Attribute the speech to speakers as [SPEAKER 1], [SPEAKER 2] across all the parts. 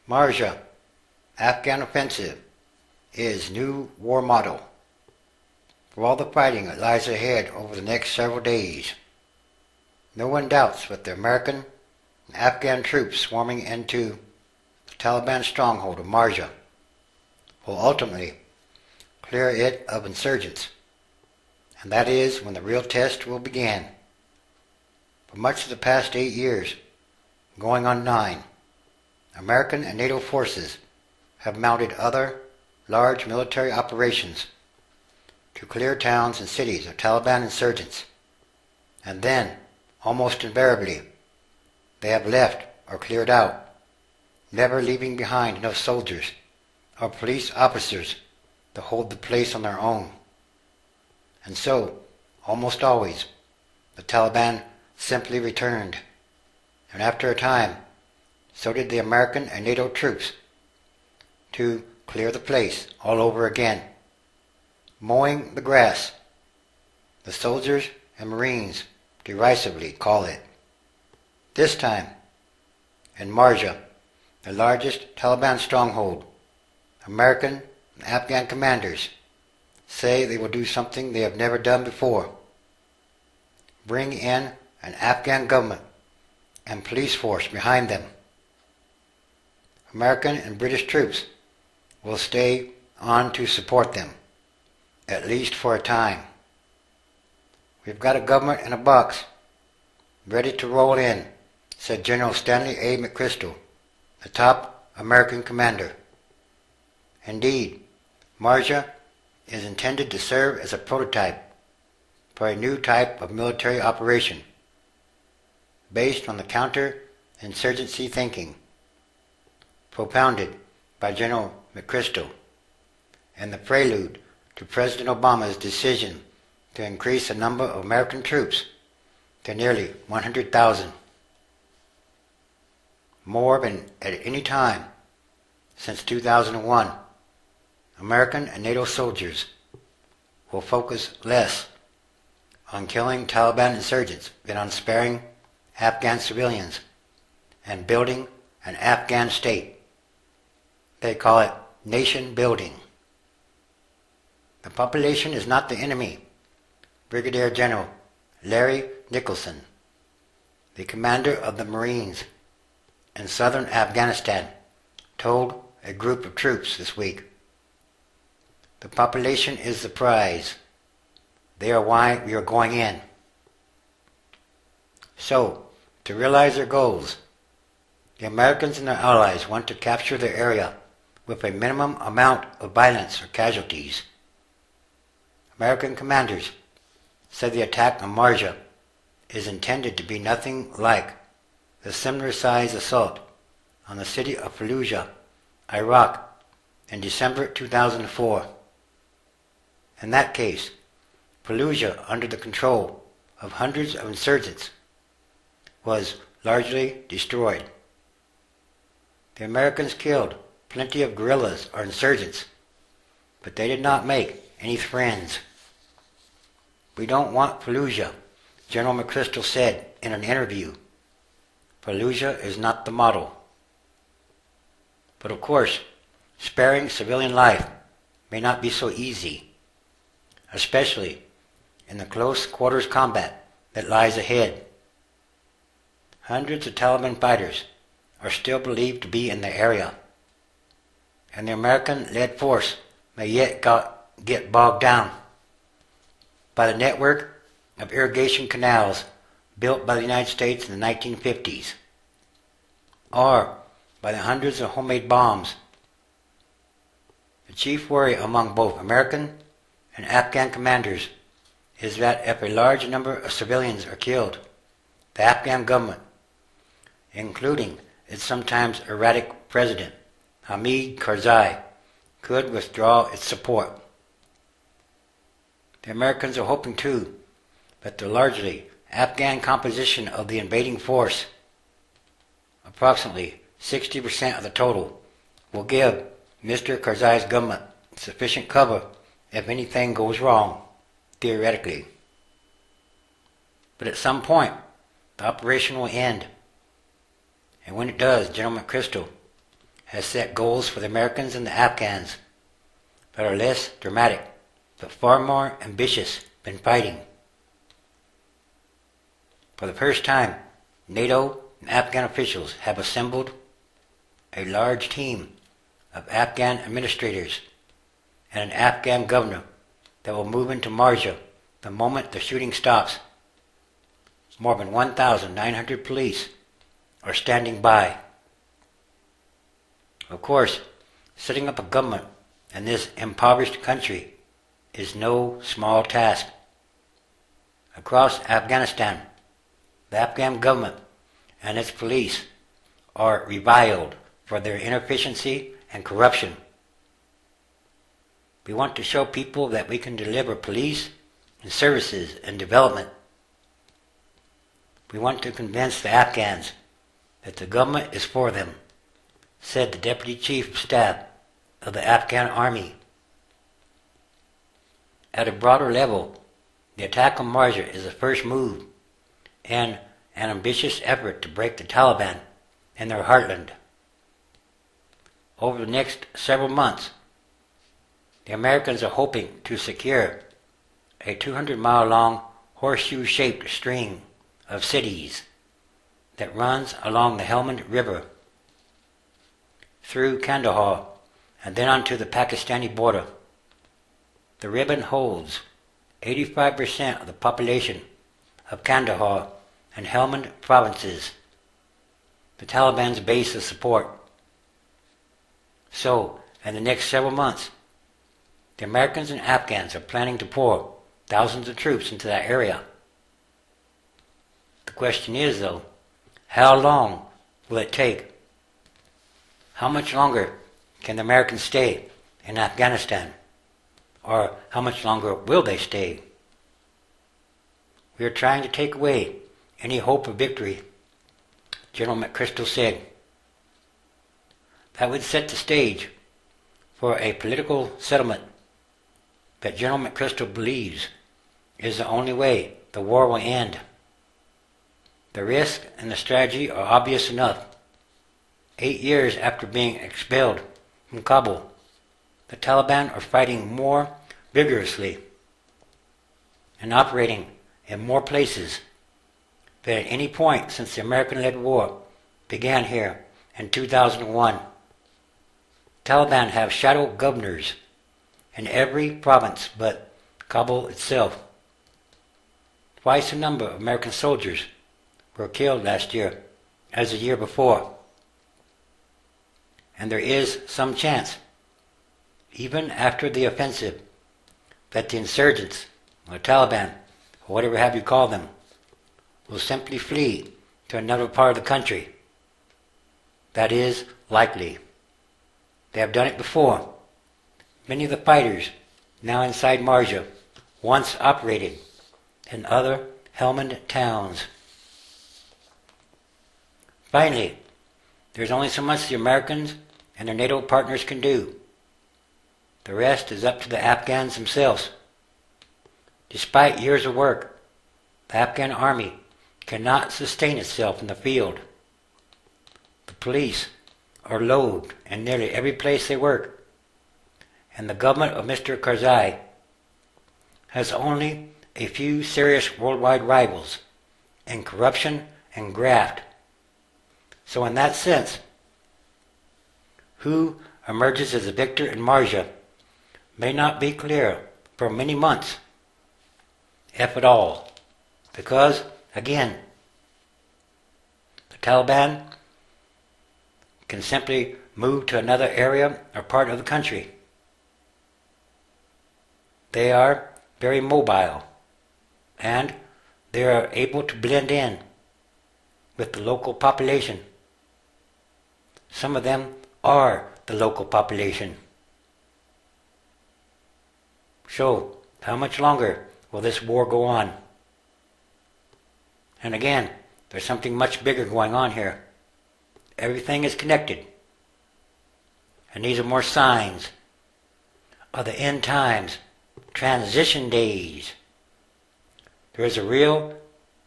[SPEAKER 1] Marja, Afghan offensive, is new war model for all the fighting that lies ahead over the next several days. No one doubts that the American and Afghan troops swarming into the Taliban stronghold of Marja will ultimately clear it of insurgents, and that is when the real test will begin. For much of the past 8 years, going on 9, American and NATO forces have mounted other large military operations to clear towns and cities of Taliban insurgents, and then, almost invariably, they have left or cleared out, never leaving behind enough soldiers or police officers to hold the place on their own. And so, almost always, the Taliban simply returned, and after a time, so did the American and NATO troops, to clear the place all over again, mowing the grass, the soldiers and Marines derisively call it. This time, in Marja, the largest Taliban stronghold, American and Afghan commanders say they will do something they have never done before: bring in an Afghan government and police force behind them. American and British troops will stay on to support them, at least for a time. We've got a government in a box, ready to roll in, said General Stanley A. McChrystal, the top American commander. Indeed, Marja is intended to serve as a prototype for a new type of military operation, based on the counter-insurgency thinking propounded by General McChrystal, and the prelude to President Obama's decision to increase the number of American troops to nearly 100,000, more than at any time since 2001. American and NATO soldiers will focus less on killing Taliban insurgents than on sparing Afghan civilians and building an Afghan state. They call it nation building. The population is not the enemy, Brigadier General Larry Nicholson, the commander of the Marines in southern Afghanistan, told a group of troops this week. The population is the prize. They are why we are going in. So, to realize their goals, the Americans and their allies want to capture their area with a minimum amount of violence or casualties. American commanders said the attack on Marja is intended to be nothing like the similar-sized assault on the city of Fallujah, Iraq, in December 2004. In that case, Fallujah, under the control of hundreds of insurgents, was largely destroyed. The Americans killed plenty of guerrillas or insurgents, but they did not make any friends. We don't want Fallujah, General McChrystal said in an interview. Fallujah is not the model. But of course, sparing civilian life may not be so easy, especially in the close quarters combat that lies ahead. Hundreds of Taliban fighters are still believed to be in the area, and the American-led force may yet get bogged down by the network of irrigation canals built by the United States in the 1950s, or by the hundreds of homemade bombs. The chief worry among both American and Afghan commanders is that if a large number of civilians are killed, the Afghan government, including its sometimes erratic president, Hamid Karzai, could withdraw its support. The Americans are hoping too that the largely Afghan composition of the invading force, approximately 60% of the total, will give Mr. Karzai's government sufficient cover if anything goes wrong, theoretically. But at some point, the operation will end. And when it does, General McChrystal has set goals for the Americans and the Afghans that are less dramatic, but far more ambitious than fighting. For the first time, NATO and Afghan officials have assembled a large team of Afghan administrators and an Afghan governor that will move into Marja the moment the shooting stops. More than 1,900 police are standing by. Of course, setting up a government in this impoverished country is no small task. Across Afghanistan, the Afghan government and its police are reviled for their inefficiency and corruption. We want to show people that we can deliver police and services and development. We want to convince the Afghans that the government is for them, said the Deputy Chief of Staff of the Afghan Army. At a broader level, the attack on Marja is the first move in an ambitious effort to break the Taliban in their heartland. Over the next several months, the Americans are hoping to secure a 200-mile-long horseshoe-shaped string of cities that runs along the Helmand River through Kandahar and then onto the Pakistani border. The ribbon holds 85% of the population of Kandahar and Helmand provinces, the Taliban's base of support. So, in the next several months, the Americans and Afghans are planning to pour thousands of troops into that area. The question is, though, how long will it take? How much longer can the Americans stay in Afghanistan? Or how much longer will they stay? We are trying to take away any hope of victory, General McChrystal said. That would set the stage for a political settlement that General McChrystal believes is the only way the war will end. The risk and the strategy are obvious enough. 8 years after being expelled from Kabul, the Taliban are fighting more vigorously and operating in more places than at any point since the American-led war began here in 2001. Taliban have shadow governors in every province but Kabul itself. Twice the number of American soldiers were killed last year as the year before. And there is some chance, even after the offensive, that the insurgents, or Taliban, or whatever have you call them, will simply flee to another part of the country. That is likely. They have done it before. Many of the fighters now inside Marja once operated in other Helmand towns. Finally, there's only so much the Americans and their NATO partners can do. The rest is up to the Afghans themselves. Despite years of work, the Afghan army cannot sustain itself in the field. The police are loathed in nearly every place they work, and the government of Mr. Karzai has only a few serious worldwide rivals in corruption and graft. So in that sense, who emerges as a victor in Marja may not be clear for many months, if at all, because, again, the Taliban can simply move to another area or part of the country. They are very mobile, and they are able to blend in with the local population. Some of them are the local population. So, how much longer will this war go on? And again, there's something much bigger going on here. Everything is connected. And these are more signs of the end times, transition days. There is a real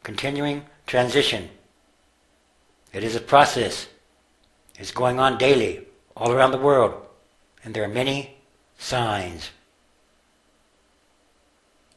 [SPEAKER 1] continuing transition. It is a process. It's going on daily, all around the world, and there are many signs